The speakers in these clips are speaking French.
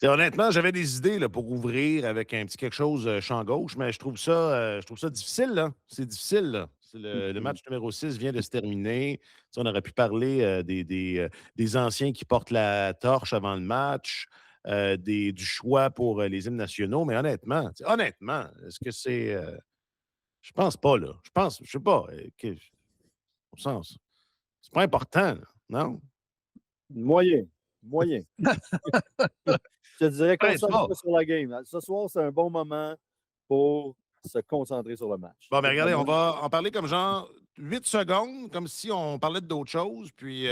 Honnêtement, j'avais des idées là, pour ouvrir avec un petit quelque chose champ gauche, mais je trouve ça difficile. Là. C'est difficile. Là. Le match numéro 6 vient de se terminer. Tu sais, on aurait pu parler des anciens qui portent la torche avant le match, du choix pour les hymnes nationaux, mais honnêtement, est-ce que c'est. Je pense pas, là. Je sais pas. Au sens. C'est pas important, là, non? Moyen. Je te dirais, Ouais, c'est pas. concentre-toi sur la game. Ce soir, c'est un bon moment pour se concentrer sur le match. Bon, mais regardez, on va en parler comme genre 8 secondes, comme si on parlait d'autre chose, puis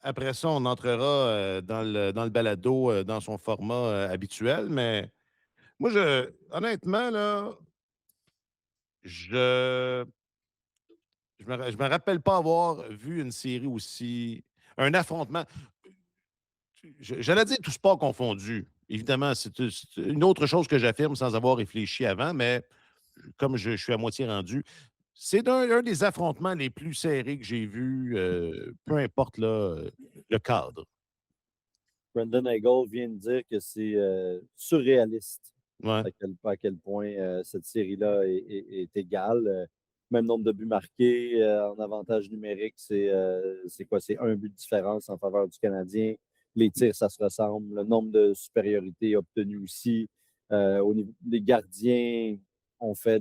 après ça, on entrera dans le balado dans son format habituel. Mais moi, honnêtement, là, je je me rappelle pas avoir vu une série aussi. Un affrontement. J'allais dire tout sport confondu. Évidemment, c'est une autre chose que j'affirme sans avoir réfléchi avant, mais comme je suis à moitié rendu, c'est un des affrontements les plus serrés que j'ai vus, peu importe là, le cadre. Brendan Eagle vient de dire que c'est surréaliste Ouais. à quel point cette série-là est égale. Même nombre de buts marqués en avantage numérique, c'est quoi? C'est un but de différence en faveur du Canadien. Les tirs, ça se ressemble. Le nombre de supériorités obtenues aussi. Au niveau des gardiens, on fait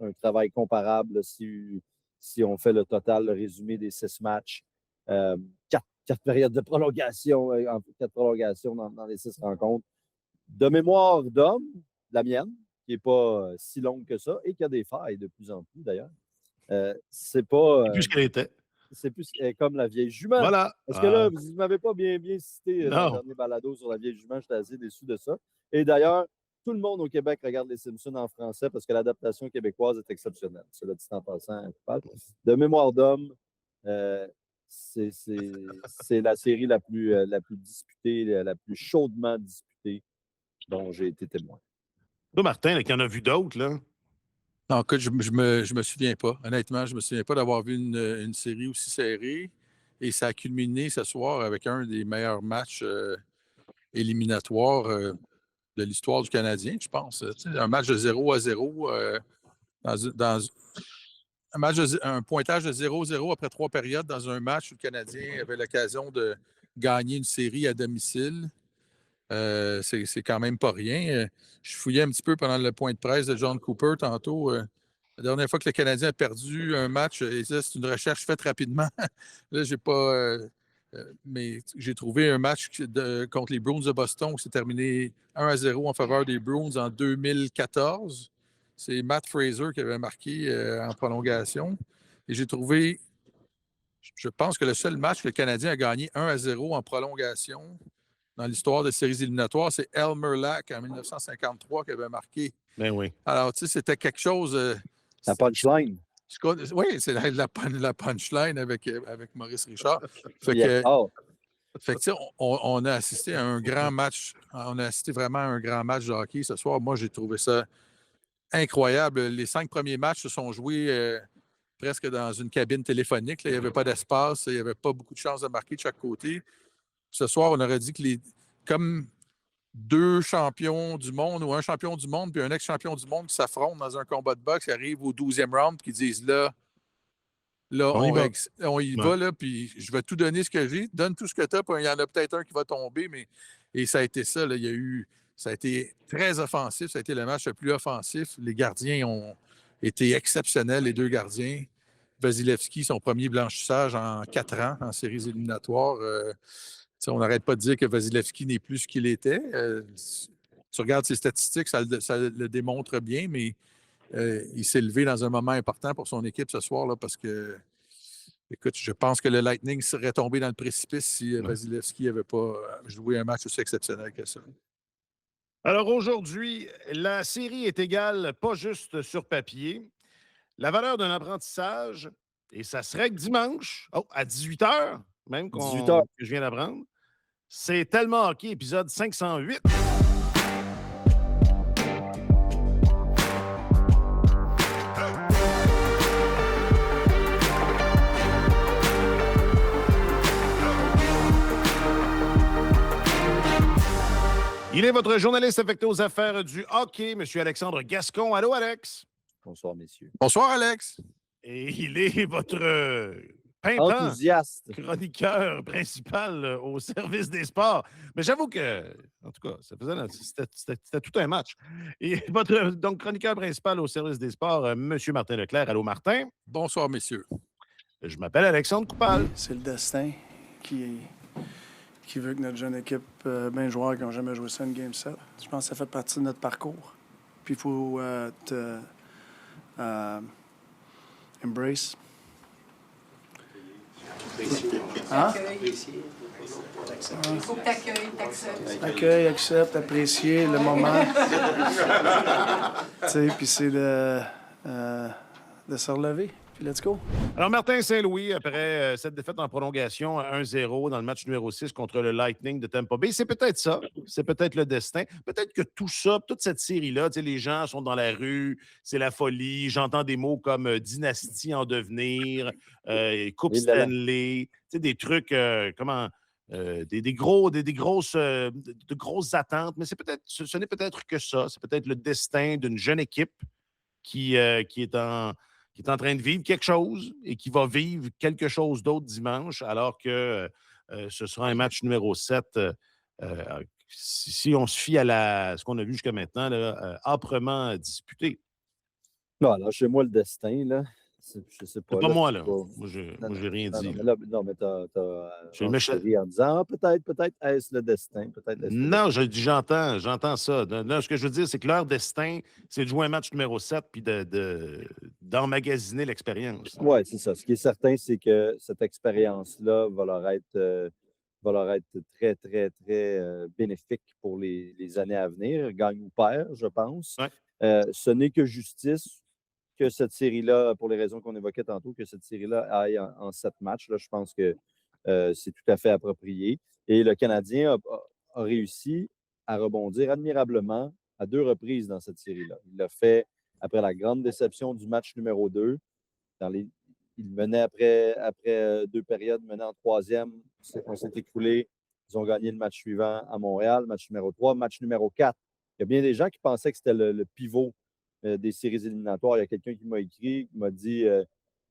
un travail comparable si on fait le total, le résumé des 6 matchs. Euh, quatre périodes de prolongation, quatre prolongations dans les 6 rencontres. De mémoire d'homme, la mienne, qui n'est pas si longue que ça et qui a des failles de plus en plus d'ailleurs. C'est pas. C'est plus ce qu'elle était. C'est plus comme la vieille jument. Voilà. Parce que là, vous ne m'avez pas bien cité dans le Non. dernier balado sur la vieille jument. J'étais assez déçu de ça. Et d'ailleurs, tout le monde au Québec regarde les Simpsons en français parce que l'adaptation québécoise est exceptionnelle. Cela dit en passant. De mémoire d'homme, c'est la série la plus disputée, la plus chaudement disputée dont j'ai été témoin. Toi, Martin, qui en a vu d'autres, là. Non, écoute, je me souviens pas. Honnêtement, je me souviens pas d'avoir vu une série aussi serrée. Et ça a culminé ce soir avec un des meilleurs matchs éliminatoires de l'histoire du Canadien, je pense. Tu sais, un match de 0-0 un pointage de 0-0 après 3 périodes dans un match où le Canadien avait l'occasion de gagner une série à domicile. C'est quand même pas rien. Je fouillais un petit peu pendant le point de presse de John Cooper tantôt. La dernière fois que le Canadien a perdu un match, et ça, c'est une recherche faite rapidement. Là, j'ai pas. Mais j'ai trouvé un match contre les Bruins de Boston qui s'est terminé 1-0 en faveur des Bruins en 2014. C'est Matt Fraser qui avait marqué en prolongation. Et j'ai trouvé, je pense que le seul match que le Canadien a gagné 1-0 en prolongation dans l'histoire des séries éliminatoires, c'est Elmer Lack en 1953 qui avait marqué. Ben oui. Alors, tu sais, c'était quelque chose. La punchline. Oui, c'est la punchline avec Maurice Richard. Fait Yeah. que, Oh. fait que, on a assisté à un grand match. On a assisté vraiment à un grand match de hockey ce soir. Moi, j'ai trouvé ça incroyable. Les 5 premiers matchs se sont joués presque dans une cabine téléphonique. Là. Il n'y avait pas d'espace. Il n'y avait pas beaucoup de chances de marquer de chaque côté. Ce soir, on aurait dit que comme 2 champions du monde ou un champion du monde puis un ex-champion du monde qui s'affrontent dans un combat de boxe, qui arrivent au 12e round puis qui disent là on y va, là, puis je vais tout donner ce que j'ai. Donne tout ce que tu as, puis il y en a peut-être un qui va tomber, et ça a été ça. Là, ça a été très offensif. Ça a été le match le plus offensif. Les gardiens ont été exceptionnels, les 2 gardiens. Vasilevski, son premier blanchissage en 4 ans en séries éliminatoires. On n'arrête pas de dire que Vasilevski n'est plus ce qu'il était. Tu regardes ses statistiques, ça le démontre bien, mais il s'est levé dans un moment important pour son équipe ce soir, là, parce que, écoute, je pense que le Lightning serait tombé dans le précipice si Vasilevski n'avait pas joué un match aussi exceptionnel que ça. Alors aujourd'hui, la série est égale, pas juste sur papier. La valeur d'un apprentissage, et ça serait que dimanche, à 18h, même 18h. que je viens d'apprendre, c'est Tellement Hockey, épisode 508. Il est votre journaliste affecté aux affaires du hockey, M. Alexandre Gascon. Allô, Alex? Bonsoir, messieurs. Bonsoir, Alex. Et il est votre pimpant Enthousiaste. chroniqueur principal au service des sports. Mais j'avoue que, en tout cas, c'était tout un match. Et votre donc chroniqueur principal au service des sports, M. Martin Leclerc. Allô, Martin? Bonsoir, messieurs. Je m'appelle Alexandre Coupal. C'est le destin qui veut que notre jeune équipe, bien joueurs qui n'ont jamais joué ça, une Game 7. Je pense que ça fait partie de notre parcours. Puis il faut embrace. Hein? Il faut que tu accueilles, t'acceptes. Accueille, accepte, apprécier le moment. Tu sais, puis c'est de se relever. Puis let's go. Alors, Martin Saint-Louis, après cette défaite en prolongation 1-0 dans le match numéro 6 contre le Lightning de Tampa Bay, c'est peut-être ça. C'est peut-être le destin. Peut-être que tout ça, toute cette série-là, les gens sont dans la rue, c'est la folie. J'entends des mots comme dynastie en devenir, Coupe Stanley, des trucs, de grosses attentes. Mais ce n'est peut-être que ça. C'est peut-être le destin d'une jeune équipe qui est en train de vivre quelque chose et qui va vivre quelque chose d'autre dimanche, alors que ce sera un match numéro 7. Si on se fie à ce qu'on a vu jusqu'à maintenant, âprement disputé. Non, alors chez moi, le destin, là, je sais pas. C'est pas là, moi, c'est là. pas- Moi, j'ai rien dit. Non, mais t'as J'ai le méchant- ri en disant, peut-être est-ce le destin, peut-être est-ce le Non, j'entends ça. Là, ce que je veux dire, c'est que leur destin, c'est de jouer un match numéro 7 puis d'emmagasiner l'expérience. Oui, c'est ça. Ce qui est certain, c'est que cette expérience-là va leur être très, très, très bénéfique pour les années à venir. Gagne ou perd, je pense. Ouais. Ce n'est que justice que cette série-là, pour les raisons qu'on évoquait tantôt, que cette série-là aille en 7 matchs. Là, je pense que c'est tout à fait approprié. Et le Canadien a réussi à rebondir admirablement à 2 reprises dans cette série-là. Il l'a fait après la grande déception du match numéro 2. Il menait après 2 périodes, menait en 3e. On s'est écoulé. Ils ont gagné le match suivant à Montréal, match numéro 3. Match numéro 4. Il y a bien des gens qui pensaient que c'était le pivot des séries éliminatoires. Il y a quelqu'un qui m'a écrit, qui m'a dit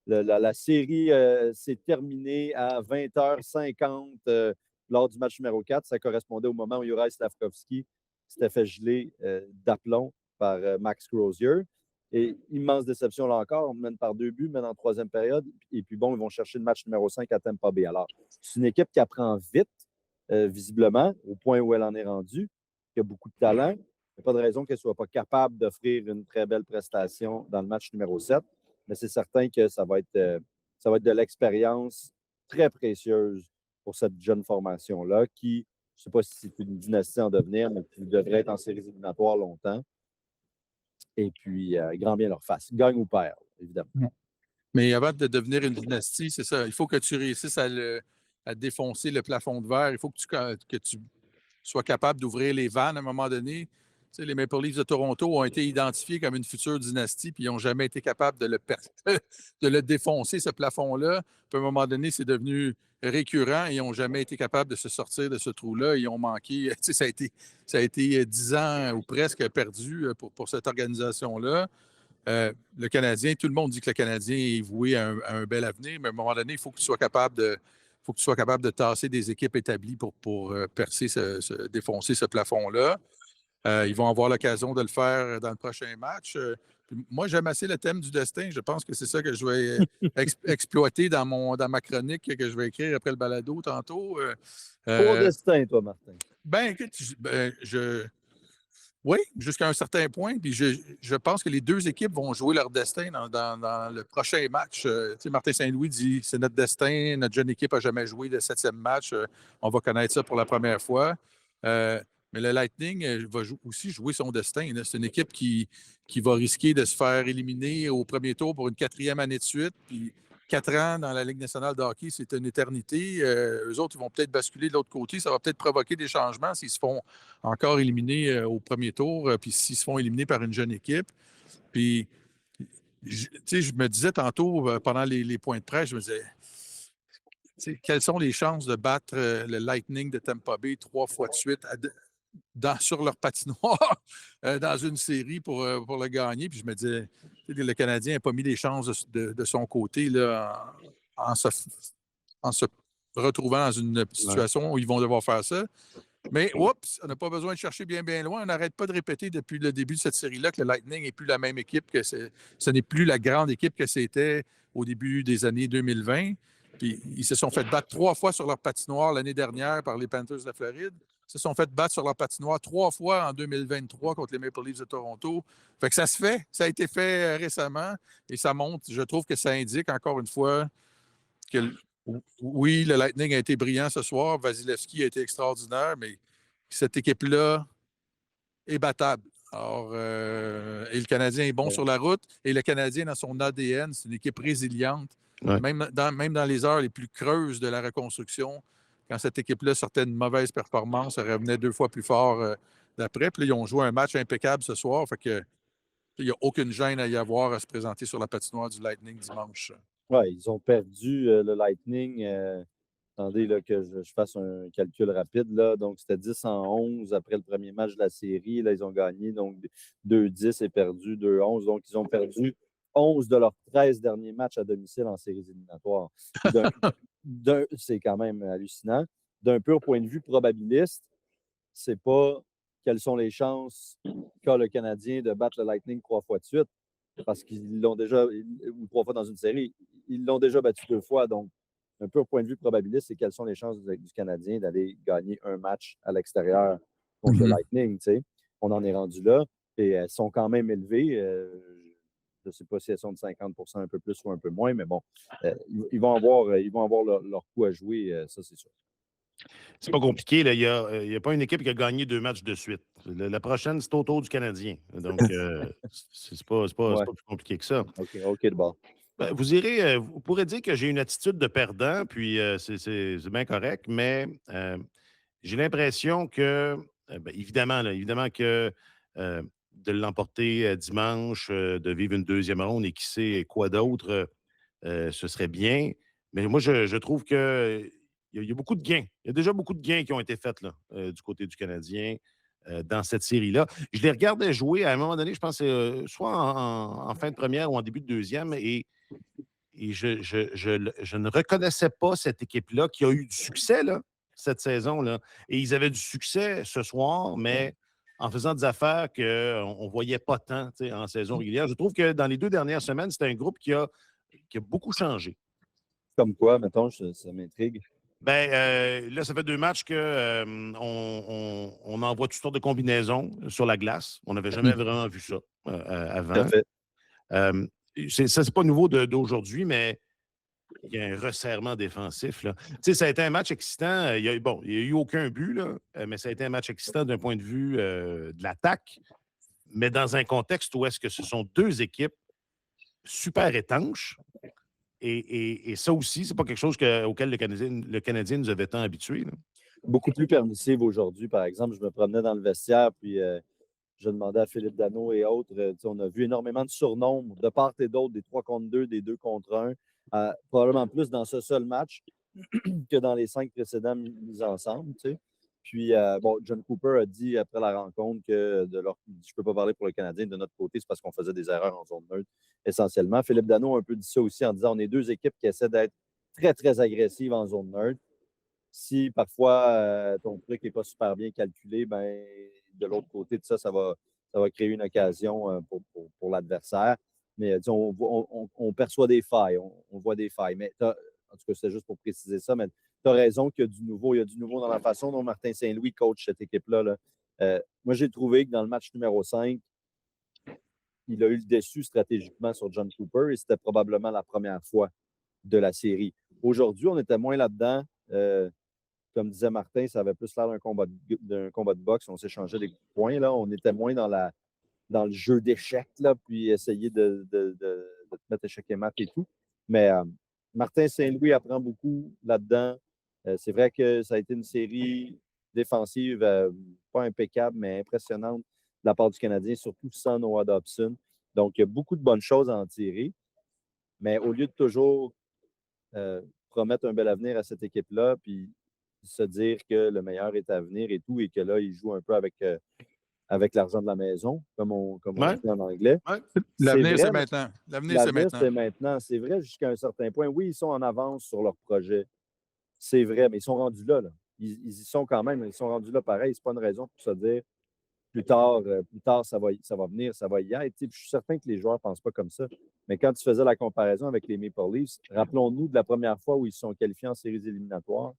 la série s'est terminée à 20h50 lors du match numéro 4. Ça correspondait au moment où Juraj Slafkovský s'était fait geler d'aplomb par Max Crozier. Et immense déception là encore. On mène par 2 buts, mène en 3e période. Et puis bon, ils vont chercher le match numéro 5 à Tampa Bay. Alors, c'est une équipe qui apprend vite, visiblement, au point où elle en est rendue, qui a beaucoup de talent. Il n'y a pas de raison qu'elle ne soit pas capable d'offrir une très belle prestation dans le match numéro 7. Mais c'est certain que ça va être de l'expérience très précieuse pour cette jeune formation-là qui, je ne sais pas si c'est une dynastie en devenir, mais qui devrait être en séries éliminatoires longtemps. Et puis, grand bien leur face. Gagne ou perd, évidemment. Mais avant de devenir une dynastie, c'est ça. Il faut que tu réussisses à défoncer le plafond de verre. Il faut que tu sois capable d'ouvrir les vannes à un moment donné. Tu sais, les Maple Leafs de Toronto ont été identifiés comme une future dynastie, puis ils n'ont jamais été capables de le défoncer, ce plafond-là. Puis à un moment donné, c'est devenu récurrent et ils n'ont jamais été capables de se sortir de ce trou-là. Ils ont manqué, tu sais, ça a été 10 ans ou presque perdu pour cette organisation-là. Le Canadien, tout le monde dit que le Canadien est voué à un bel avenir, mais à un moment donné, il faut que tu sois capable de tasser des équipes établies pour défoncer ce plafond-là. Ils vont avoir l'occasion de le faire dans le prochain match. Moi, j'aime assez le thème du destin. Je pense que c'est ça que je vais exploiter dans ma chronique que je vais écrire après le balado tantôt. Pour destin, toi, Martin. Ben, écoute, oui, jusqu'à un certain point. Puis je pense que les 2 équipes vont jouer leur destin dans le prochain match. Tu sais, Martin Saint-Louis dit c'est notre destin, notre jeune équipe n'a jamais joué le 7e match. On va connaître ça pour la première fois. Mais le Lightning va aussi jouer son destin. C'est une équipe qui va risquer de se faire éliminer au premier tour pour une 4e année de suite. Puis 4 ans dans la Ligue nationale de hockey, c'est une éternité. Eux autres, ils vont peut-être basculer de l'autre côté. Ça va peut-être provoquer des changements s'ils se font encore éliminer au premier tour, puis s'ils se font éliminer par une jeune équipe. Puis, tu sais, je me disais tantôt, pendant les points de presse, je me disais, quelles sont les chances de battre le Lightning de Tampa Bay 3 fois de suite sur leur patinoire dans une série pour le gagner. Puis je me disais, le Canadien n'a pas mis les chances de son côté là, en se retrouvant dans une situation où ils vont devoir faire ça. Mais, oups, on n'a pas besoin de chercher bien, bien loin. On n'arrête pas de répéter depuis le début de cette série-là que le Lightning n'est plus la même équipe, ce n'est plus la grande équipe que c'était au début des années 2020. Puis, ils se sont fait battre 3 fois sur leur patinoire l'année dernière par les Panthers de la Floride. Ils se sont fait battre sur leur patinoire 3 fois en 2023 contre les Maple Leafs de Toronto. Fait que ça se fait. Ça a été fait récemment et ça montre. Je trouve que ça indique encore une fois que oui, le Lightning a été brillant ce soir. Vasilevski a été extraordinaire, mais cette équipe-là est battable. Alors, et le Canadien est bon sur la route. Et le Canadien, dans son ADN, c'est une équipe résiliente. Ouais. Même dans les heures les plus creuses de la reconstruction, quand cette équipe-là sortait une mauvaise performance, elle revenait 2 fois plus fort d'après. Puis là, ils ont joué un match impeccable ce soir. Fait que il n'y a aucune gêne à y avoir à se présenter sur la patinoire du Lightning dimanche. Ouais, ils ont perdu le Lightning. Attendez là, que je fasse un calcul rapide. Là. Donc, c'était 10-11 après le premier match de la série. Là, ils ont gagné donc 2-10 et perdu 2-11. Donc, ils ont perdu 11 de leurs 13 derniers matchs à domicile en séries éliminatoires. C'est quand même hallucinant. D'un pur point de vue probabiliste, c'est pas quelles sont les chances qu'a le Canadien de battre le Lightning 3 fois de suite, parce qu'ils l'ont déjà, ou 3 fois dans une série, ils l'ont déjà battu 2 fois. Donc, un peu au point de vue probabiliste, c'est quelles sont les chances du Canadien d'aller gagner un match à l'extérieur contre le Lightning. T'sais. On en est rendu là et elles sont quand même élevées. Je ne sais pas si elles sont de 50 un peu plus ou un peu moins, mais bon, ils vont avoir leur coup à jouer, ça c'est sûr. C'est pas compliqué. Là. Il n'y a pas une équipe qui a gagné 2 matchs de suite. La prochaine, c'est au tour du Canadien. Donc, c'est pas plus compliqué que ça. OK, de bord. Ben, vous pourrez dire que j'ai une attitude de perdant, puis c'est bien correct, mais j'ai l'impression que, évidemment que de l'emporter dimanche, de vivre une deuxième ronde et qui sait quoi d'autre, ce serait bien. Mais moi, je trouve que il y a beaucoup de gains. Il y a déjà beaucoup de gains qui ont été faits là, du côté du Canadien dans cette série-là. Je les regardais jouer à un moment donné, je pense, soit en fin de première ou en début de deuxième, et je ne reconnaissais pas cette équipe-là qui a eu du succès là, cette saison-là. Et ils avaient du succès ce soir, mais en faisant des affaires qu'on ne voyait pas tant en saison régulière. Je trouve que dans les 2 dernières semaines, c'est un groupe qui a beaucoup changé. Comme quoi, mettons, ça m'intrigue. Ben, là, ça fait 2 matchs qu'on on envoie toutes sortes de combinaisons sur la glace. On n'avait jamais vraiment vu ça avant. Tout à fait. Ça, c'est pas nouveau d'aujourd'hui, mais il y a un resserrement défensif. Là. Tu sais, ça a été un match excitant. Il n'y a eu aucun but, là, mais ça a été un match excitant d'un point de vue de l'attaque, mais dans un contexte où est-ce que ce sont 2 équipes super étanches. Et ça aussi, c'est pas quelque chose auquel le Canadien nous avait tant habitués. Là. Beaucoup plus permissive aujourd'hui, par exemple. Je me promenais dans le vestiaire, puis je demandais à Philippe Danault et autres. On a vu énormément de surnombres de part et d'autre, des 3 contre 2, des 2 contre 1, probablement plus dans ce seul match que dans les 5 précédents mis ensemble. T'sais. Puis, John Cooper a dit après la rencontre que je ne peux pas parler pour le Canadien, de notre côté, c'est parce qu'on faisait des erreurs en zone neutre essentiellement. Philippe Danault a un peu dit ça aussi en disant on est 2 équipes qui essaient d'être très, très agressives en zone neutre. Si parfois ton truc n'est pas super bien calculé, ben, de l'autre côté de ça va créer une occasion pour l'adversaire. Mais on perçoit des failles, on voit des failles. Mais en tout cas, c'est juste pour préciser ça, mais tu as raison qu'il y a du nouveau. Il y a du nouveau dans la façon dont Martin Saint-Louis coach cette équipe-là. Là. Moi, j'ai trouvé que dans le match numéro 5, il a eu le dessus stratégiquement sur John Cooper et c'était probablement la première fois de la série. Aujourd'hui, on était moins là-dedans. Comme disait Martin, ça avait plus l'air d'un combat de boxe. On s'échangeait des points. Là. On était moins dans le jeu d'échecs, là, puis essayer de te mettre échec et mat et tout. Mais Martin Saint-Louis apprend beaucoup là-dedans. C'est vrai que ça a été une série défensive pas impeccable, mais impressionnante de la part du Canadien, surtout sans Noah Dobson. Donc, il y a beaucoup de bonnes choses à en tirer. Mais au lieu de toujours promettre un bel avenir à cette équipe-là, puis se dire que le meilleur est à venir et tout, et que là, il joue un peu avec l'argent de la maison, comme on Ouais. dit en anglais. Ouais. L'avenir, vrai, c'est mais maintenant. L'avenir, c'est l'avenir, maintenant. c'est maintenant. C'est vrai jusqu'à un certain point. Oui, ils sont en avance sur leur projet. C'est vrai, mais ils sont rendus là. Ils y sont quand même. Ils sont rendus là pareil. C'est pas une raison pour se dire plus tard, ça va venir, ça va y être. Tu sais, puis je suis certain que les joueurs ne pensent pas comme ça. Mais quand tu faisais la comparaison avec les Maple Leafs, rappelons-nous de la première fois où ils se sont qualifiés en séries éliminatoires.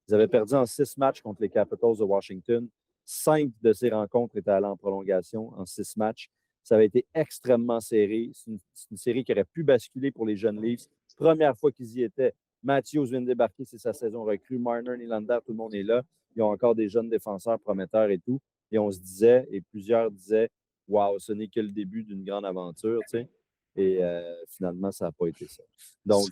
Ils avaient perdu en 6 matchs contre les Capitals de Washington. 5 de ces rencontres étaient allées en prolongation en 6 matchs. Ça avait été extrêmement serré. C'est une série qui aurait pu basculer pour les jeunes Leafs. Première fois qu'ils y étaient. Matthews vient de débarquer, c'est sa saison recrue. Marner, Nylander, tout le monde est là. Ils ont encore des jeunes défenseurs prometteurs et tout. Et on se disait, et plusieurs disaient, waouh, ce n'est que le début d'une grande aventure, tu sais. Et finalement, ça n'a pas été ça. Donc,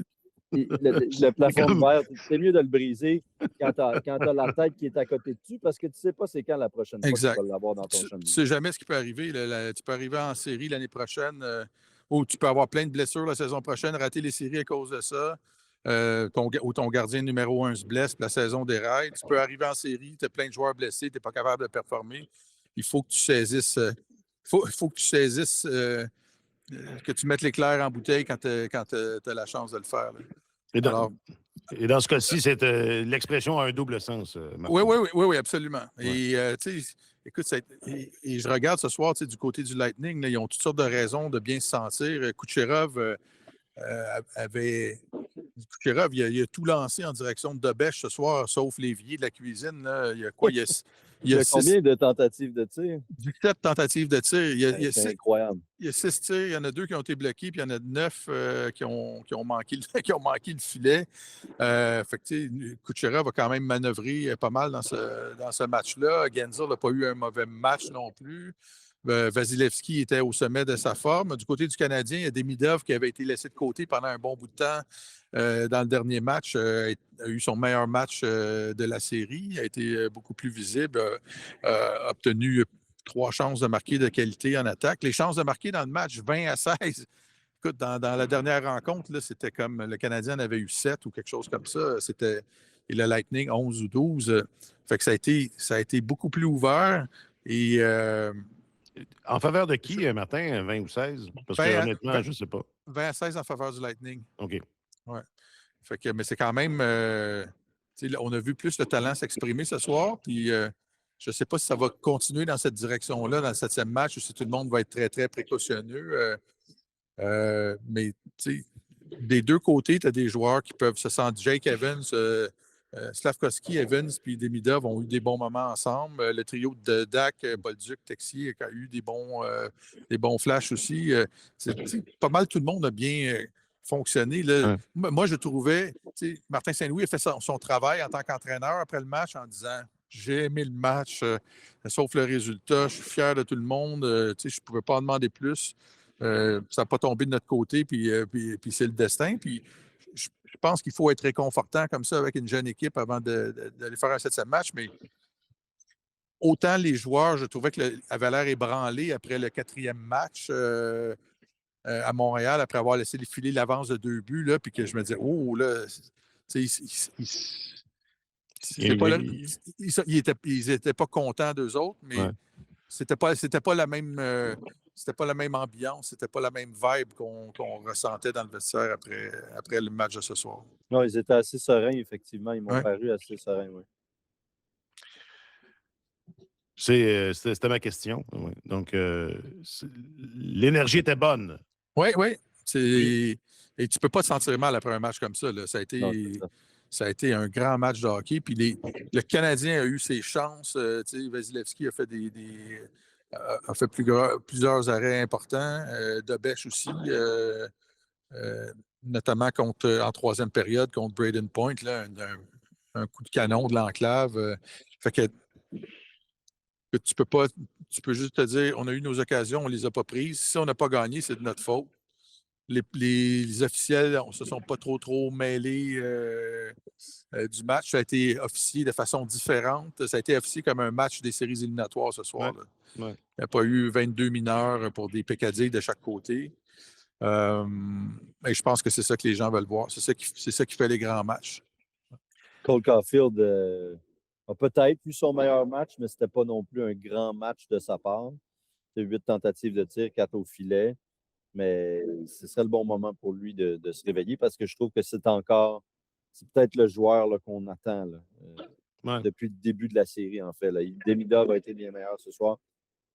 le plafond de verre, c'est mieux de le briser quand tu as la tête qui est à côté dessus parce que tu ne sais pas c'est quand la prochaine fois que tu Exact. vas l'avoir dans ton Tu chemin. ne sais jamais ce qui peut arriver. Tu peux arriver en série l'année prochaine ou tu peux avoir plein de blessures la saison prochaine, rater les séries à cause de ça. Ou ton gardien numéro 1 se blesse, puis la saison déraille. Tu peux arriver en série, tu as plein de joueurs blessés, tu n'es pas capable de performer. Il faut que tu saisisses, faut que tu saisisses que tu mettes l'éclair en bouteille quand tu as la chance de le faire. Là. Et dans, Alors, et dans ce cas-ci, l'expression a un double sens, Martin. oui, absolument. Et, tu sais, écoute, et je regarde ce soir, tu sais, du côté du Lightning, là, ils ont toutes sortes de raisons de bien se sentir. Kucherov Kucherov, il a tout lancé en direction de Dobèche ce soir, sauf l'évier de la cuisine. Là. Il y a quoi? Il y a combien de tentatives de tir? 17 tentatives de tir. C'est incroyable. Il y a 6 tirs, il y en a 2 qui ont été bloqués, puis il y en a 9 qui ont manqué le filet. Fait que, Kucherov a quand même manœuvré pas mal dans ce match-là. Genzel n'a pas eu un mauvais match non plus. Vasilevski était au sommet de sa forme. Du côté du Canadien, il y a Demidov qui avait été laissé de côté pendant un bon bout de temps dans le dernier match. A eu son meilleur match de la série. A été beaucoup plus visible. A obtenu 3 chances de marquer de qualité en attaque. Les chances de marquer dans le match, 20-16. Écoute, dans la dernière rencontre, là, c'était comme le Canadien en avait eu 7 ou quelque chose comme ça. Et le Lightning, 11 ou 12. Fait que ça a été beaucoup plus ouvert. Et en faveur de qui, Martin, 20 ou 16? Parce que honnêtement, je ne sais pas. 20-16 en faveur du Lightning. OK. Ouais. Fait que, mais c'est quand même... on a vu plus le talent s'exprimer ce soir. Puis je ne sais pas si ça va continuer dans cette direction-là, dans le 7e match, ou si tout le monde va être très, très précautionneux. Mais des deux côtés, tu as des joueurs qui peuvent se sentir. Jake Evans, Slavkovski, Evans puis Demidov ont eu des bons moments ensemble. Le trio de Dak, Bolduc, Texier a eu des bons flashs aussi. Pas mal tout le monde a bien fonctionné. Là. Moi, je trouvais, Martin Saint-Louis a fait son travail en tant qu'entraîneur après le match en disant j'ai aimé le match, sauf le résultat, je suis fier de tout le monde, je ne pouvais pas en demander plus. Ça n'a pas tombé de notre côté, puis c'est le destin. Puis je pense qu'il faut être réconfortant comme ça avec une jeune équipe avant d'aller faire un 7e match, mais autant les joueurs, je trouvais qu'ils avaient l'air ébranlés après le 4e match à Montréal, après avoir laissé filer l'avance de 2 buts, là, puis que je me disais, oh là, ils n'étaient pas contents d'eux autres, mais c'était pas la même ambiance, c'était pas la même vibe qu'on ressentait dans le vestiaire après le match de ce soir. Non, ils étaient assez sereins, effectivement. Ils m'ont paru assez sereins, oui. C'était ma question. Oui. Donc, l'énergie était bonne. Oui. Et tu ne peux pas te sentir mal après un match comme ça. Là. Ça a été un grand match de hockey. Puis le Canadien a eu ses chances. Vasilevski a fait plusieurs arrêts importants. Dobèche aussi, notamment en 3e période contre Braden Point, là, un coup de canon de l'enclave. Fait que tu peux juste te dire, on a eu nos occasions, on ne les a pas prises. Si on n'a pas gagné, c'est de notre faute. Les officiels ne se sont pas trop mêlés du match. Ça a été officié de façon différente. Ça a été officié comme un match des séries éliminatoires ce soir. Il n'y a pas eu 22 mineurs pour des peccadilles de chaque côté. Et je pense que c'est ça que les gens veulent voir. C'est ça qui fait les grands matchs. Cole Caulfield a peut-être eu son meilleur match, mais ce n'était pas non plus un grand match de sa part. C'est 8 tentatives de tir, 4 au filet. Mais ce serait le bon moment pour lui de se réveiller parce que je trouve que c'est peut-être le joueur là, qu'on attend là, depuis le début de la série, en fait. Là. Demidov a été bien meilleur ce soir.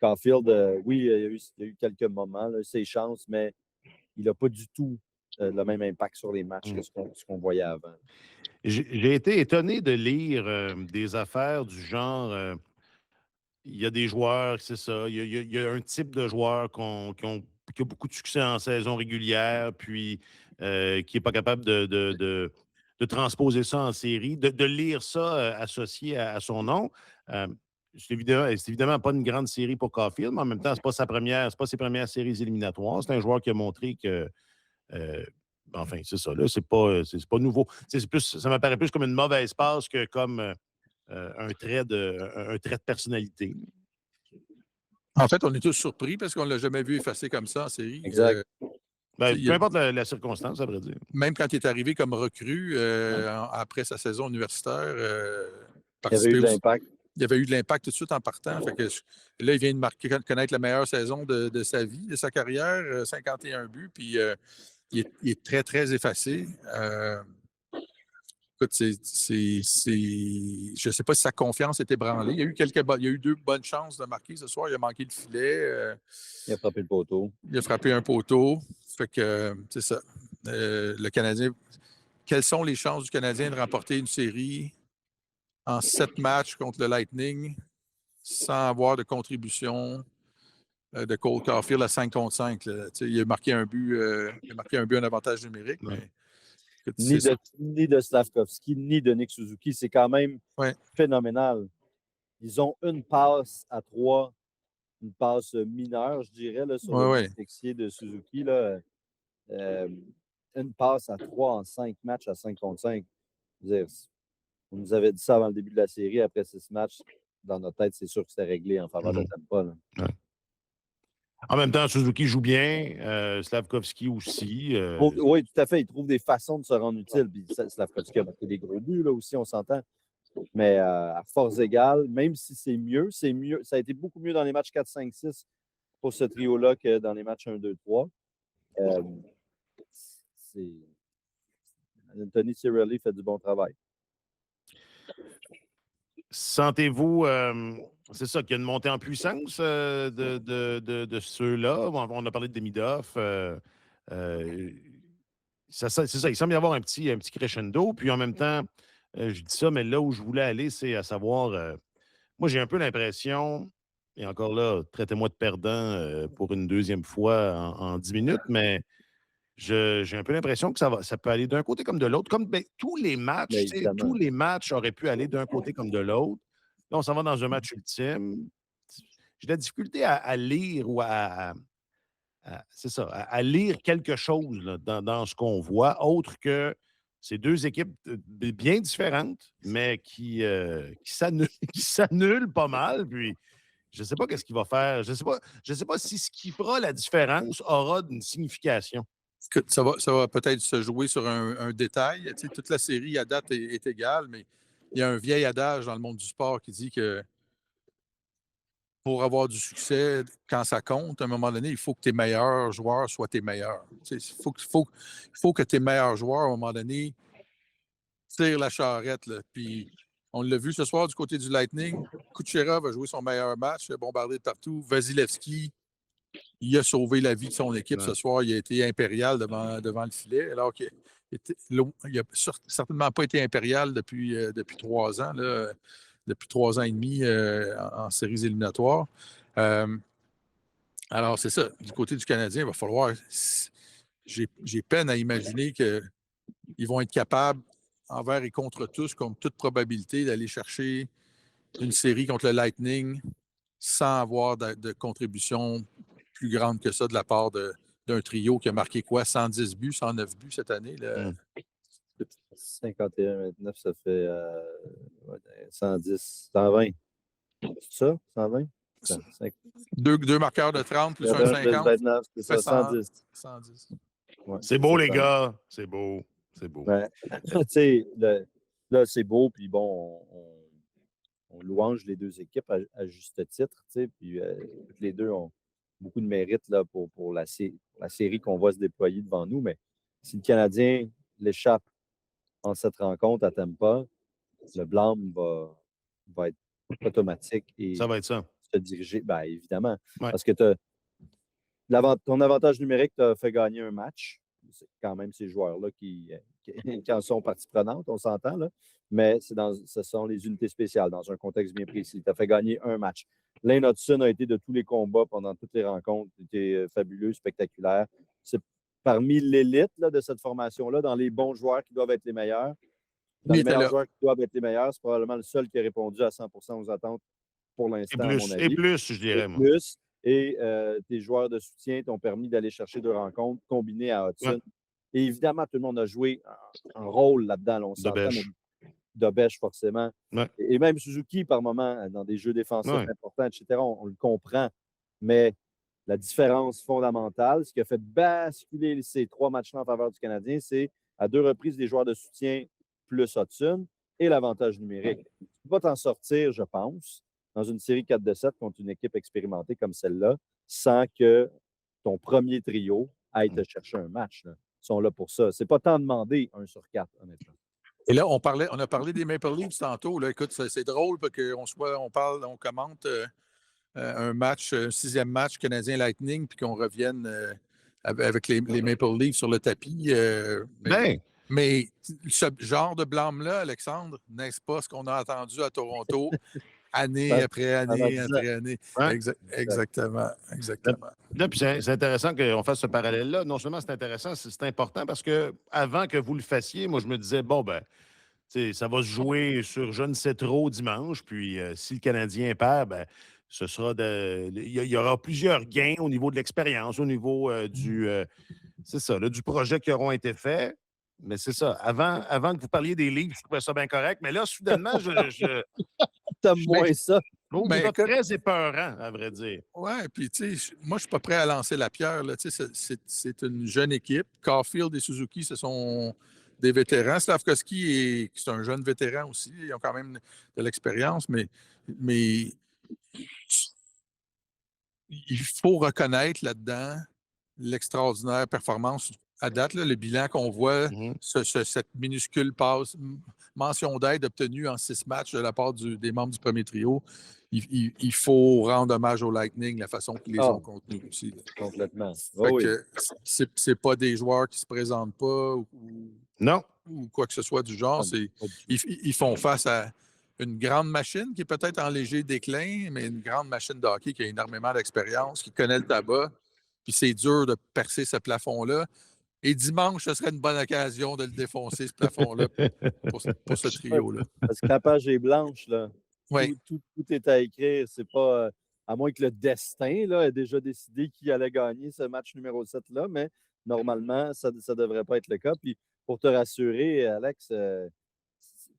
Caulfield, oui, il y a eu quelques moments, là, ses chances, mais il n'a pas du tout le même impact sur les matchs que ce qu'on voyait avant. J'ai été étonné de lire des affaires du genre. Il y a des joueurs, c'est ça. Il y a un type de joueur qui a beaucoup de succès en saison régulière, puis qui n'est pas capable de transposer ça en série, de lire ça associé à son nom. C'est évidemment pas une grande série pour Caulfield, mais en même temps, c'est pas ses premières séries éliminatoires. C'est un joueur qui a montré que. Enfin, c'est ça, là, c'est pas nouveau. Ça m'apparaît plus comme une mauvaise passe que comme un trait de personnalité. En fait, on est tous surpris parce qu'on ne l'a jamais vu effacé comme ça en série. Exact. Peu importe la circonstance, à vrai dire. Même quand il est arrivé comme recrue après sa saison universitaire, il avait eu de l'impact. Il avait eu de l'impact tout de suite en partant. Fait que, là, il vient de connaître la meilleure saison de sa vie, de sa carrière, 51 buts, puis il est très, très effacé. Écoute, je ne sais pas si sa confiance est ébranlée. Il y a eu 2 bonnes chances de marquer ce soir. Il a manqué le filet. Il a frappé le poteau. Il a frappé un poteau. Fait que, c'est ça. Le Canadien. Quelles sont les chances du Canadien de remporter une série en 7 matchs contre le Lightning sans avoir de contribution de Cole Caulfield à 5 contre 5? Il a marqué un but, un avantage numérique. Mais, ni de Slavkovski, ni de Nick Suzuki. C'est quand même phénoménal. Ils ont une passe à 3, une passe mineure, je dirais, là, sur le texier de Suzuki. Là. Une passe à 3 en 5 matchs à 5 contre 5. On nous avait dit ça avant le début de la série. Après 6 matchs, dans notre tête, c'est sûr que c'était réglé en faveur de Tampa. Là. En même temps, Suzuki joue bien, Slavkovski aussi. Oui, tout à fait. Il trouve des façons de se rendre utile. Puis Slavkovski a marqué des gros buts là aussi, on s'entend. Mais à force égale, même si c'est mieux. Ça a été beaucoup mieux dans les matchs 4, 5, 6 pour ce trio-là que dans les matchs 1, 2, 3. Anthony Cirelli fait du bon travail. Sentez-vous, c'est ça, qu'il y a une montée en puissance de ceux-là? On a parlé de Demidov. C'est ça, il semble y avoir un petit crescendo. Puis en même temps, je dis ça, mais là où je voulais aller, c'est à savoir, moi j'ai un peu l'impression, et encore là, traitez-moi de perdant pour une deuxième fois en 10 minutes, mais j'ai un peu l'impression que ça peut aller d'un côté comme de l'autre. Comme tous les matchs auraient pu aller d'un côté comme de l'autre. Là, on s'en va dans un match ultime. J'ai de la difficulté à lire ou à lire quelque chose là, dans ce qu'on voit, autre que ces 2 équipes bien différentes, mais qui s'annulent pas mal. Puis je ne sais pas qu'est-ce qu'il va faire. Je ne sais pas si ce qui fera la différence aura une signification. Ça va peut-être se jouer sur un détail. Tu sais, toute la série à date est égale, mais il y a un vieil adage dans le monde du sport qui dit que pour avoir du succès, quand ça compte, à un moment donné, il faut que tes meilleurs joueurs soient tes meilleurs. Tu sais, il faut que tes meilleurs joueurs, à un moment donné, tirent la charrette. Là. Puis on l'a vu ce soir du côté du Lightning. Kucherov a joué son meilleur match, il a bombardé de partout. Vasilevski, il a sauvé la vie de son équipe ce soir. Il a été impérial devant le filet, alors qu'il n'a certainement pas été impérial depuis 3 ans, là, depuis 3 ans et demi en séries éliminatoires. Alors, c'est ça. Du côté du Canadien, il va falloir... J'ai peine à imaginer qu'ils vont être capables, envers et contre tous, comme toute probabilité, d'aller chercher une série contre le Lightning sans avoir de contribution plus grande que ça de la part d'un trio qui a marqué 110 buts, 109 buts cette année. Là. 51-29, ça fait 110, 120. C'est ça, 120? 2 marqueurs de 30 plus un 50. 29, c'est ça, 110. 110. Ouais, c'est beau, les gars. C'est beau. Ouais. Tu sais, là, c'est beau, puis bon, on louange les deux équipes à juste titre, tu sais, puis toutes les deux ont beaucoup de mérite là, pour la série qu'on voit se déployer devant nous. Mais si le Canadien l'échappe en cette rencontre à Tampa, le blâme va être automatique Ça et va être ça. se diriger, bien évidemment, Ouais. parce que ton avantage numérique t'a fait gagner un match. C'est quand même ces joueurs-là qui en sont partie prenante, on s'entend, là. Mais ce sont les unités spéciales dans un contexte bien précis. Tu as fait gagner un match. Lane Hudson a été de tous les combats pendant toutes les rencontres. Il était fabuleux, spectaculaire. C'est parmi l'élite là, de cette formation-là, dans les bons joueurs qui doivent être les meilleurs. Dans Il les était meilleurs là. joueurs qui doivent être les meilleurs, c'est probablement le seul qui a répondu à 100% aux attentes pour Et l'instant, à mon plus, avis. je dirais, Et moi. plus. Et tes joueurs de soutien t'ont permis d'aller chercher 2 rencontres combinées à Hudson. Ouais. Et évidemment, tout le monde a joué un rôle là-dedans, là, on De s'entend, mais bêche. Dobèche, forcément. Ouais. Et même Suzuki, par moment, dans des jeux défensifs Ouais. importants, etc., on le comprend. Mais la différence fondamentale, ce qui a fait basculer ces 3 matchs-là en faveur du Canadien, c'est à 2 reprises des joueurs de soutien plus Hudson et l'avantage numérique. Tu ne peux pas t'en sortir, je pense, dans une série 4-7 contre une équipe expérimentée comme celle-là, sans que ton premier trio aille te chercher un match, là. Ils sont là pour ça. C'est pas tant demandé 1 sur 4, honnêtement. Et là, on a parlé des Maple Leafs tantôt. Là. Écoute, c'est drôle parce on commente un match, un 6e match Canadien Lightning, puis qu'on revienne avec les Maple Leafs sur le tapis. Ben, Mais ce genre de blâme-là, Alexandre, n'est-ce pas ce qu'on a entendu à Toronto année après année après année? ouais. Exactement. Là, puis c'est intéressant qu'on fasse ce parallèle-là. Non seulement c'est intéressant, c'est important parce que avant que vous le fassiez, moi, je me disais, bon, ben, tu sais, ça va se jouer sur je ne sais trop dimanche. Puis si le Canadien perd, ben, ce sera il y aura plusieurs gains au niveau de l'expérience, au niveau c'est ça, là, du projet qui auront été faits. Mais c'est ça. Avant que vous parliez des livres, je trouvais ça bien correct. Mais là, soudainement, je T'aimes moins ça. trouve Ben, ça écoute, très épeurant, à vrai dire. ouais, puis tu sais, moi, je suis pas prêt à lancer la pierre. Là. Tu sais, c'est une jeune équipe. Caulfield et Suzuki, ce sont des vétérans. Slavkovski, c'est un jeune vétéran aussi. Ils ont quand même de l'expérience, mais il faut reconnaître là-dedans l'extraordinaire performance à date, là, le bilan qu'on voit, Mhm. cette minuscule mention d'aide obtenue en 6 matchs de la part des membres du premier trio. Il faut rendre hommage au Lightning, la façon qu'ils les ont contenus aussi. Là. Complètement. Fait que c'est pas des joueurs qui se présentent pas Non. ou quoi que ce soit du genre. Ils font face à une grande machine qui est peut-être en léger déclin, mais une grande machine de hockey qui a énormément d'expérience, qui connaît le tabac. Puis c'est dur de percer ce plafond-là. Et dimanche, ce serait une bonne occasion de le défoncer, ce plafond-là, pour ce trio-là. Parce que la page est blanche, là. Oui. Tout est à écrire. C'est pas. À moins que le destin là, ait déjà décidé qui allait gagner ce match numéro 7-là, mais normalement, ça ne devrait pas être le cas. Puis pour te rassurer, Alex, c'est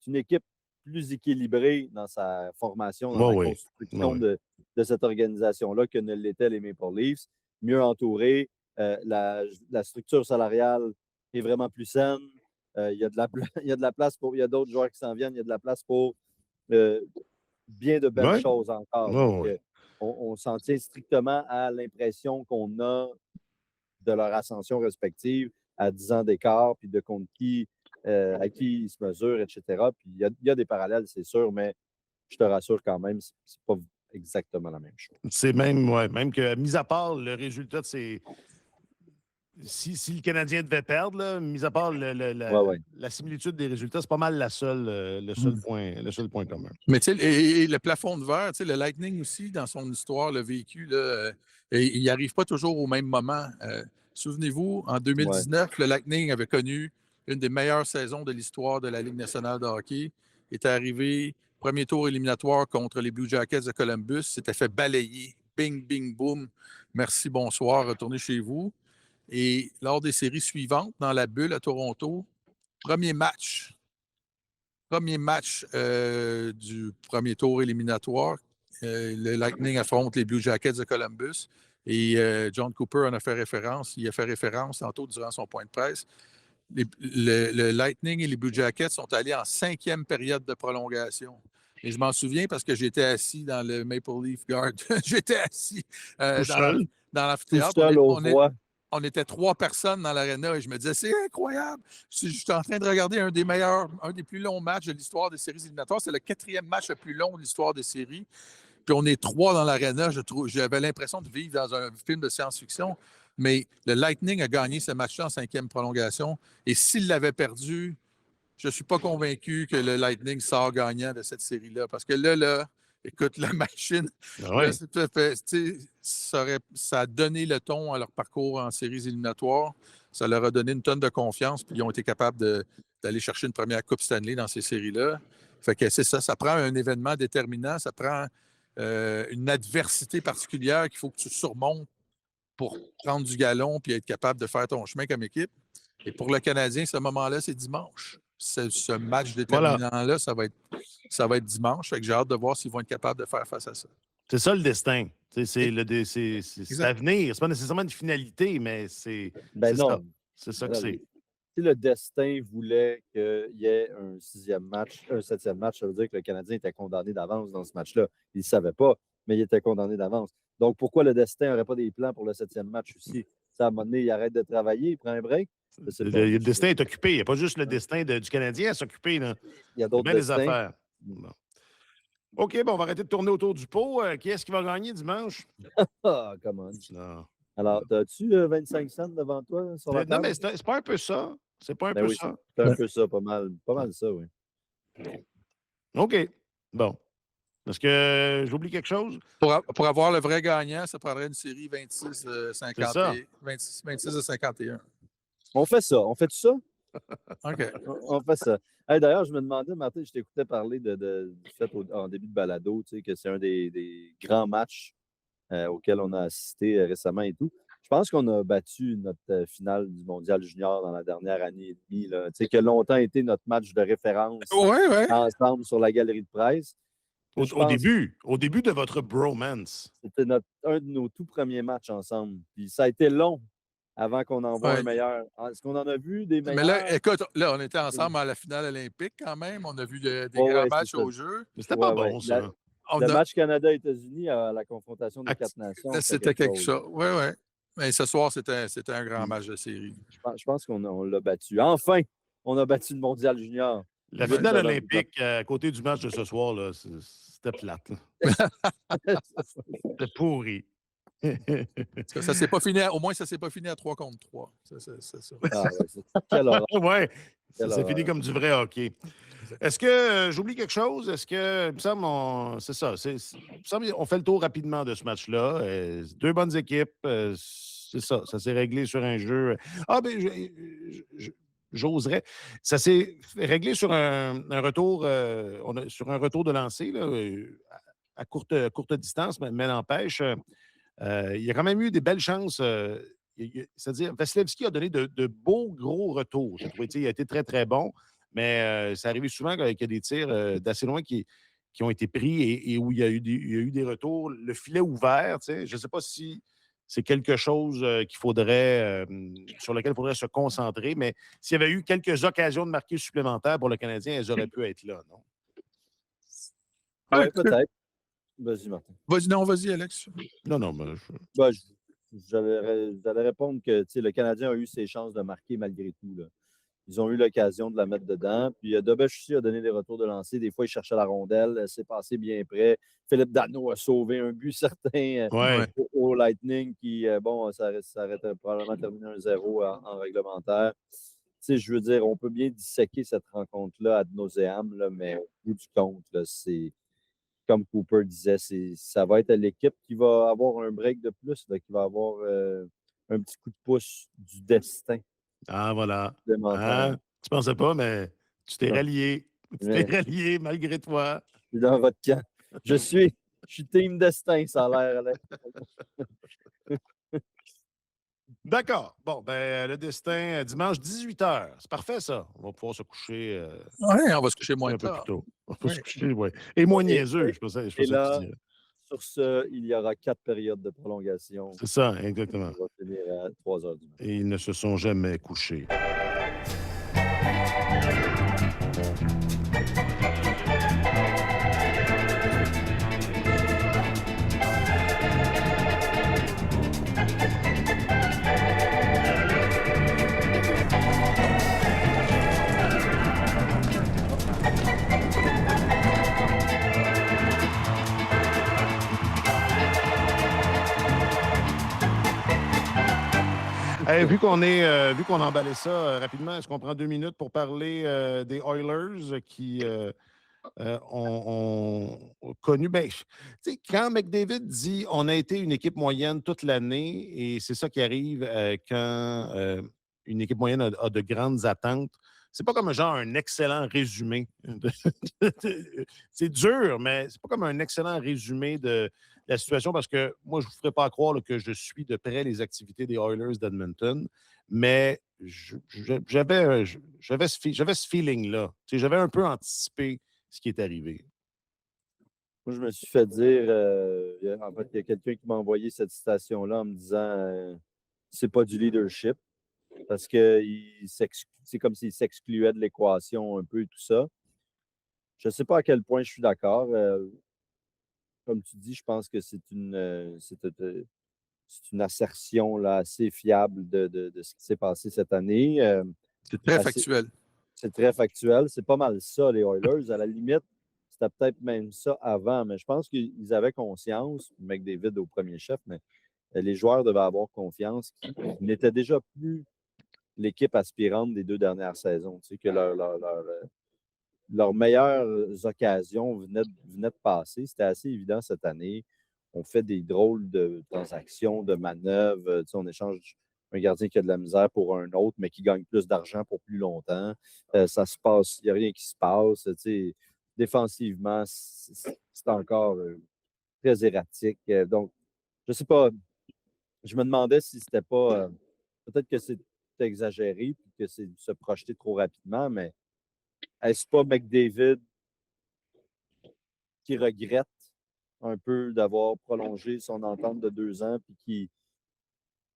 une équipe plus équilibrée dans sa formation, dans la construction de cette organisation-là que ne l'étaient les Maple Leafs. Mieux entourée, la structure salariale est vraiment plus saine. Il y a de la place pour. Il y a d'autres joueurs qui s'en viennent. Il y a de la place pour bien de belles choses encore. Donc, on s'en tient strictement à l'impression qu'on a de leur ascension respective à 10 ans d'écart, puis de contre qui, à qui ils se mesurent, etc. Puis il y a des parallèles, c'est sûr, mais je te rassure quand même, c'est pas exactement la même chose. C'est même que, mis à part le résultat de ces. Si le Canadien devait perdre, là, mis à part la similitude des résultats, c'est pas mal le seul point commun. Mais tu sais, et le plafond de verre, tu sais, le Lightning aussi, dans son histoire, le vécu, là, il n'arrive pas toujours au même moment. Souvenez-vous, en 2019, le Lightning avait connu une des meilleures saisons de l'histoire de la Ligue nationale de hockey. Il était arrivé premier tour éliminatoire contre les Blue Jackets de Columbus, s'était fait balayer. Bing, bing, boom. Merci, bonsoir, retournez chez vous. Et lors des séries suivantes, dans la bulle à Toronto, premier match du premier tour éliminatoire, le Lightning affronte les Blue Jackets de Columbus. Et John Cooper en a fait référence. Il a fait référence tantôt durant son point de presse. le Lightning et les Blue Jackets sont allés en 5e période de prolongation. Et je m'en souviens parce que j'étais assis dans le Maple Leaf Garden. J'étais assis Tout seul? dans Tout l'amphithéâtre. seul au froid. On était 3 personnes dans l'aréna et je me disais, c'est incroyable. Je suis en train de regarder un des plus longs matchs de l'histoire des séries éliminatoires. C'est le 4e match le plus long de l'histoire des séries. Puis on est 3 dans l'aréna. J'avais l'impression de vivre dans un film de science-fiction. Mais le Lightning a gagné ce match-là en 5e prolongation. Et s'il l'avait perdu, je ne suis pas convaincu que le Lightning sort gagnant de cette série-là. Parce que là, écoute, la machine, Ah ouais. là, ça a donné le ton à leur parcours en séries éliminatoires. Ça leur a donné une tonne de confiance, puis ils ont été capables d'aller chercher une première Coupe Stanley dans ces séries-là. Fait que c'est ça, ça prend un événement déterminant, ça prend une adversité particulière qu'il faut que tu surmontes pour prendre du galon puis être capable de faire ton chemin comme équipe. Et pour le Canadien, ce moment-là, c'est dimanche. Ce match déterminant-là, ça va être dimanche. Fait que j'ai hâte de voir s'ils vont être capables de faire face à ça. C'est ça le destin. C'est l'avenir. C'est pas nécessairement une finalité, mais c'est non. ça. C'est ça que c'est. Si le destin voulait qu'il y ait un 7e match, ça veut dire que le Canadien était condamné d'avance dans ce match-là. Il ne savait pas, mais il était condamné d'avance. Donc, pourquoi le destin n'aurait pas des plans pour le 7e match aussi? Ça, à un moment donné, il arrête de travailler, il prend un break. Le destin est occupé. Il n'y a pas juste le destin du Canadien à s'occuper. Là. Il y a d'autres destins. Des affaires. Bon. OK, bon, on va arrêter de tourner autour du pot. Qui est-ce qui va gagner dimanche? Ah, comment? Non. Alors, as-tu 25 cents devant toi sur la table? Non, mais c'est pas un peu ça. C'est pas un peu ça. C'est un peu ça, pas mal ça, oui. OK. Bon. Est-ce que j'oublie quelque chose? Pour avoir le vrai gagnant, ça prendrait une série 26 à 51. On fait ça. On fait tout ça? OK. On fait ça. Hey, d'ailleurs, je me demandais, Martin, je t'écoutais parler du fait en début de balado, tu sais, que c'est un des grands matchs auxquels on a assisté récemment et tout. Je pense qu'on a battu notre finale du Mondial Junior dans la dernière année et demie, là, tu sais, qui a longtemps été notre match de référence ensemble sur la galerie de presse. Au début de votre bromance. C'était un de nos tout premiers matchs ensemble. Puis ça a été long avant qu'on en voit un meilleur. Est-ce qu'on en a vu des meilleurs? Mais là, écoute, on était ensemble à la finale olympique quand même. On a vu des grands matchs au jeu. Mais c'était pas bon, ça. Le match Canada-États-Unis à la confrontation des 4 nations. C'était quelque chose. Oui. Mais ce soir, c'était un grand match de série. Je pense qu'on l'a battu. Enfin, on a battu le Mondial Junior. La finale olympique, à côté du match de ce soir, là, c'était plate. C'était pourri. Ça s'est pas fini, au moins, ça ne s'est pas fini à 3 contre 3. C'est ça. Ah, quelle horreur. Ouais, c'est fini comme du vrai hockey. Est-ce que j'oublie quelque chose? Est-ce que, il me semble, c'est ça. Il me semble on fait le tour rapidement de ce match-là. 2 bonnes équipes. C'est ça. Ça s'est réglé sur un jeu. Ah, ben, j'oserais. Ça s'est réglé sur un retour, sur un retour de lancer là, à courte distance, mais n'empêche, il y a quand même eu des belles chances. C'est-à-dire, Vasilevski a donné de beaux gros retours. J'ai trouvé, il a été très, très bon, mais ça arrive souvent qu'il y a des tirs d'assez loin qui ont été pris et où il y a eu des retours. Le filet ouvert, je ne sais pas si c'est quelque chose sur lequel il faudrait se concentrer, mais s'il y avait eu quelques occasions de marquer supplémentaires pour le Canadien, elles auraient pu être là, non? Oui, peut-être. Vas-y, Martin. Vas-y, Alex. Non, mais j'allais répondre que le Canadien a eu ses chances de marquer malgré tout. Là. Ils ont eu l'occasion de la mettre dedans. Puis Dobesch aussi a donné des retours de lancer. Des fois, il cherchait la rondelle. C'est passé bien près. Philippe Danault a sauvé un but certain au Lightning qui, ça aurait probablement terminé 1-0 en réglementaire. Je veux dire, on peut bien disséquer cette rencontre-là ad nauseam, là, mais au bout du compte, là, c'est comme Cooper disait, ça va être l'équipe qui va avoir un break de plus, là, qui va avoir un petit coup de pouce du destin. Ah, voilà. Tu pensais pas, mais tu t'es rallié. Tu t'es rallié malgré toi. Je suis dans votre camp. Je suis team destin, ça a l'air. D'accord. Bon, ben le destin, dimanche, 18h. C'est parfait, ça. On va pouvoir se coucher. Oui, on va se coucher moins un peu tard. plus tôt. On va se coucher, oui. Et moins niaiseux, je pense. Et là, sur ce, il y aura 4 périodes de prolongation. C'est ça, exactement. On va finir à 3h du matin. Et ils ne se sont jamais couchés. Hey, vu qu'on a emballé ça rapidement, est-ce qu'on prend 2 minutes pour parler des Oilers qui ont connu. Ben, tu sais, quand McDavid dit on a été une équipe moyenne toute l'année, et c'est ça qui arrive quand une équipe moyenne a de grandes attentes. C'est pas comme un excellent résumé. C'est dur, mais c'est pas comme un excellent résumé de la situation, parce que moi, je ne vous ferai pas croire là, que je suis de près les activités des Oilers d'Edmonton, mais j'avais ce feeling-là. Tu sais, j'avais un peu anticipé ce qui est arrivé. Moi, je me suis fait dire, en fait, il y a quelqu'un qui m'a envoyé cette citation-là en me disant c'est pas du leadership, parce que c'est comme s'il s'excluait de l'équation un peu et tout ça. Je ne sais pas à quel point je suis d'accord. Comme tu dis, je pense que c'est une assertion là, assez fiable de ce qui s'est passé cette année. C'est très factuel. C'est très factuel. C'est pas mal ça, les Oilers. À la limite, c'était peut-être même ça avant, mais je pense qu'ils avaient conscience, McDavid au premier chef, mais les joueurs devaient avoir confiance qu'ils n'étaient déjà plus l'équipe aspirante des 2 dernières saisons. Tu sais, que leurs meilleures occasions venaient de passer. C'était assez évident cette année. On fait des drôles de transactions, de manœuvres. Tu sais, on échange un gardien qui a de la misère pour un autre, mais qui gagne plus d'argent pour plus longtemps. Ça se passe, il n'y a rien qui se passe. Tu sais, défensivement, c'est encore très erratique. Donc, je ne sais pas. Je me demandais si c'était pas. Peut-être que c'est exagéré et que c'est se projeter trop rapidement, mais est-ce pas McDavid qui regrette un peu d'avoir prolongé son entente de 2 ans puis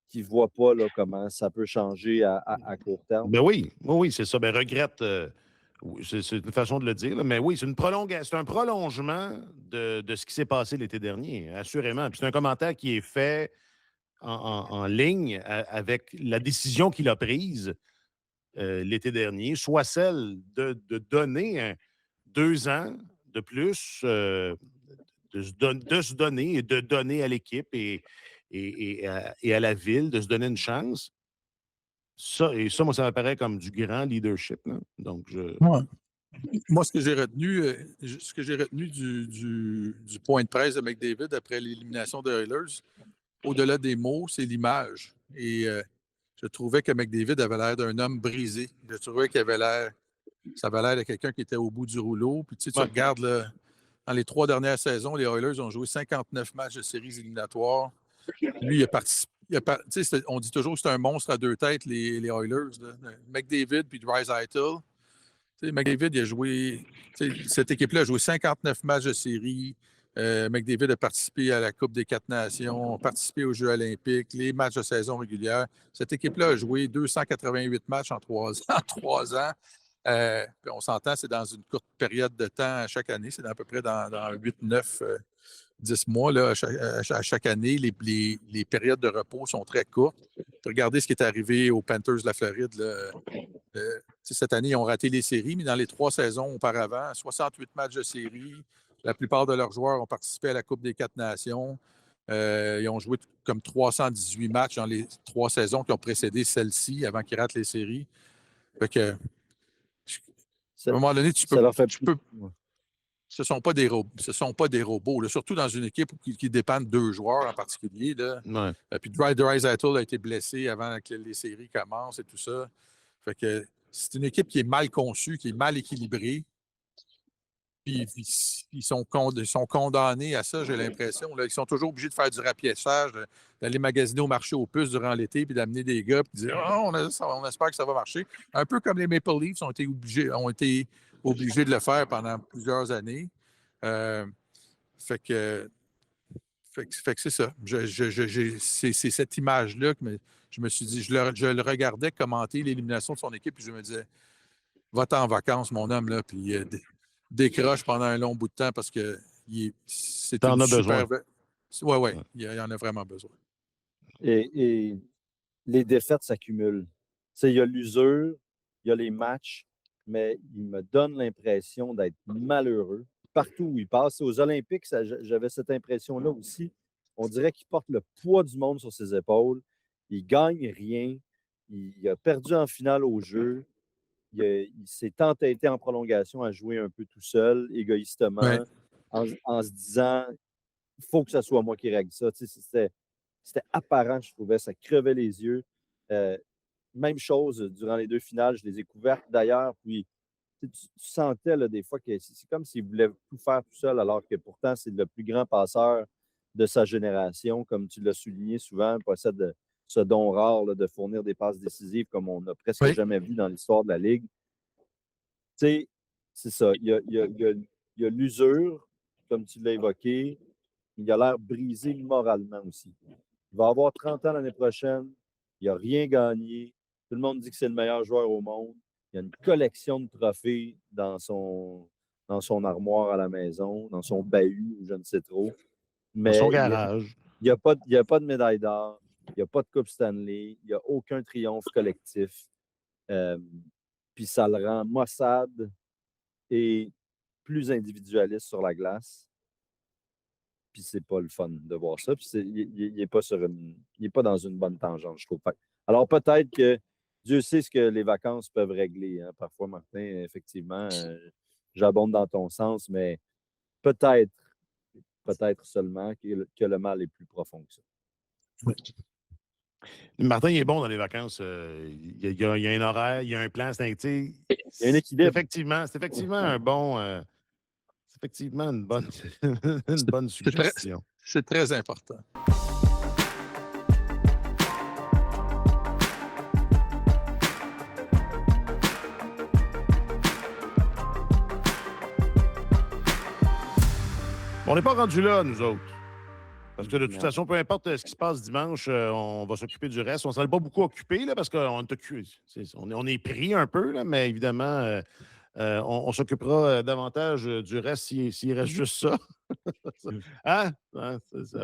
qui ne voit pas là, comment ça peut changer à court terme? Ben oui, c'est ça. Ben regrette, oui, c'est une façon de le dire, là, mais oui, c'est un prolongement de ce qui s'est passé l'été dernier, assurément. Puis c'est un commentaire qui est fait en ligne avec la décision qu'il a prise l'été dernier, soit celle de donner 2 ans de plus, de se donner et de donner à l'équipe et à la ville, de se donner une chance. Ça, moi, ça m'apparaît comme du grand leadership, là. Donc, Ouais. Moi, ce que j'ai retenu du point de presse de McDavid après l'élimination des Oilers, au-delà des mots, c'est l'image. Et je trouvais que McDavid avait l'air d'un homme brisé. Je trouvais ça avait l'air de quelqu'un qui était au bout du rouleau. Puis tu sais, tu regardes, là, dans les 3 dernières saisons, les Oilers ont joué 59 matchs de séries éliminatoires. Lui, il a participé. On dit toujours que c'est un monstre à 2 têtes, les Oilers. Là. McDavid puis Draisaitl. McDavid, il a joué. Cette équipe-là a joué 59 matchs de série. McDavid a participé à la Coupe des 4 Nations, a participé aux Jeux olympiques, les matchs de saison régulière. Cette équipe-là a joué 288 matchs en 3 ans. Puis on s'entend, c'est dans une courte période de temps chaque année. C'est à peu près dans 8, 9, 10 mois. Là, à chaque année, les périodes de repos sont très courtes. Regardez ce qui est arrivé aux Panthers de la Floride. Là. Cette année, ils ont raté les séries, mais dans les 3 saisons auparavant, 68 matchs de série. La plupart de leurs joueurs ont participé à la Coupe des 4 Nations. Ils ont joué comme 318 matchs dans les 3 saisons qui ont précédé celle-ci avant qu'ils ratent les séries. Fait que, à un moment donné, ce ne sont pas des robots. Là, surtout dans une équipe qui dépend de 2 joueurs en particulier. Là. ouais. Puis Draisaitl a été blessé avant que les séries commencent et tout ça. Fait que c'est une équipe qui est mal conçue, qui est mal équilibrée. Puis ils sont condamnés à ça, j'ai l'impression. Là. Ils sont toujours obligés de faire du rapiessage, d'aller magasiner au marché aux puces durant l'été, puis d'amener des gars, puis de dire on espère que ça va marcher. Un peu comme les Maple Leafs ont été obligés de le faire pendant plusieurs années. Fait que c'est ça. C'est cette image-là que je me suis dit, je le regardais commenter l'élimination de son équipe, puis je me disais, va-t'en en vacances, mon homme, là, puis décroche pendant un long bout de temps parce que c'est T'en une as besoin. super... Oui, Ouais. il y en a vraiment besoin. Et les défaites s'accumulent. Tu sais, il y a l'usure, il y a les matchs, mais il me donne l'impression d'être malheureux partout où il passe. Aux Olympiques, j'avais cette impression-là aussi. On dirait qu'il porte le poids du monde sur ses épaules. Il gagne rien. Il a perdu en finale au jeu. Il s'est entêté en prolongation à jouer un peu tout seul, égoïstement, Ouais. en se disant il faut que ce soit moi qui règle ça. Tu sais, c'était apparent, je trouvais. Ça crevait les yeux. Même chose durant les 2 finales. Je les ai couvertes d'ailleurs. Puis tu sentais là, des fois que c'est comme s'il voulait tout faire tout seul, alors que pourtant, c'est le plus grand passeur de sa génération. Comme tu l'as souligné souvent, il possède ce don rare là, de fournir des passes décisives comme on n'a presque Oui. jamais vu dans l'histoire de la Ligue. Tu sais, c'est ça. Il y a l'usure, comme tu l'as évoqué. Il a l'air brisé moralement aussi. Il va avoir 30 ans l'année prochaine. Il n'a rien gagné. Tout le monde dit que c'est le meilleur joueur au monde. Il y a une collection de trophées dans son armoire à la maison, dans son bahut, ou je ne sais trop. Dans Mais son garage. il n'y a pas de médaille d'or. Il n'y a pas de Coupe Stanley. Il n'y a aucun triomphe collectif. Puis ça le rend maussade et plus individualiste sur la glace. Puis c'est pas le fun de voir ça. Puis il n'est pas dans une bonne tangente, je trouve. Alors peut-être que Dieu sait ce que les vacances peuvent régler. Hein. Parfois, Martin, effectivement, j'abonde dans ton sens, mais peut-être seulement que le mal est plus profond que ça. Oui. Martin, il est bon dans les vacances. Il y a un horaire, il y a un plan. Il y a un équilibre. C'est effectivement un bon. C'est effectivement une bonne suggestion. C'est très important. On n'est pas rendu là, nous autres. Parce que de toute façon, peu importe ce qui se passe dimanche, on va s'occuper du reste. On ne s'en est pas beaucoup occupé là, parce qu'on est pris un peu, là, mais évidemment, on s'occupera davantage du reste s'il reste juste ça. Hein? C'est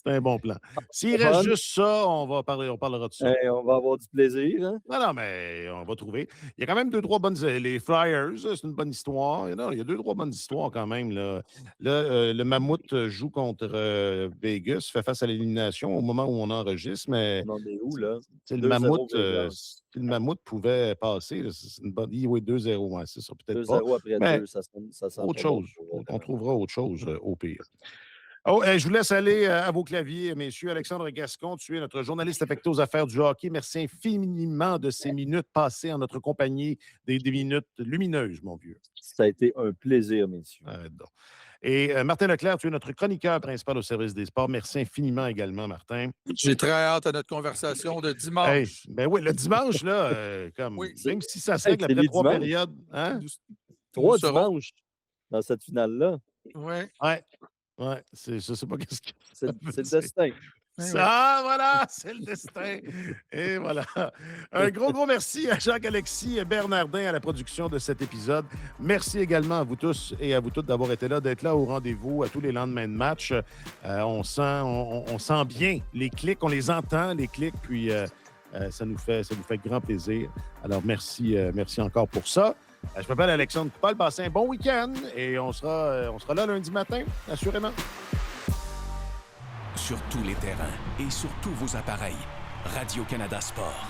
un bon plan. S'il reste juste ça, on parlera de ça. Hey, on va avoir du plaisir. Hein? Non, mais on va trouver. Il y a quand même 2-3 bonnes... Les Flyers, c'est une bonne histoire. Non, il y a 2-3 bonnes histoires quand même. Là, le Mammouth joue contre Vegas, fait face à l'élimination au moment où on enregistre, mais... On en est où, là? Le Mammouth pouvait passer. C'est une bonne... Oui, 2-0, ouais, c'est ça, peut-être pas. 2-0 après mais 2, ça sent autre pas bon. chose. On trouvera autre chose au pire. Oh, je vous laisse aller à vos claviers, messieurs. Alexandre Gascon, tu es notre journaliste affecté aux affaires du hockey. Merci infiniment de ces minutes passées en notre compagnie, des minutes lumineuses, mon vieux. Ça a été un plaisir, messieurs. Et Martin Leclerc, tu es notre chroniqueur principal au service des sports. Merci infiniment également, Martin. J'ai très hâte à notre conversation de dimanche. Ben oui, le dimanche, là, même si ça se règle après 3 périodes. Hein? 3 dimanches dans cette finale-là. Oui, je ne sais pas qu'est-ce que c'est le destin. Voilà, c'est le destin. Et voilà. Un gros merci à Jacques-Alexis Bernardin à la production de cet épisode. Merci également à vous tous et à vous toutes d'avoir été là, d'être là au rendez-vous à tous les lendemains de match. On sent bien les clics, on les entend, les clics, puis ça nous fait grand plaisir. Alors, merci encore pour ça. Je m'appelle Alexandre Coupal. Passez un bon week-end et on sera là lundi matin, assurément. Sur tous les terrains et sur tous vos appareils, Radio-Canada Sport.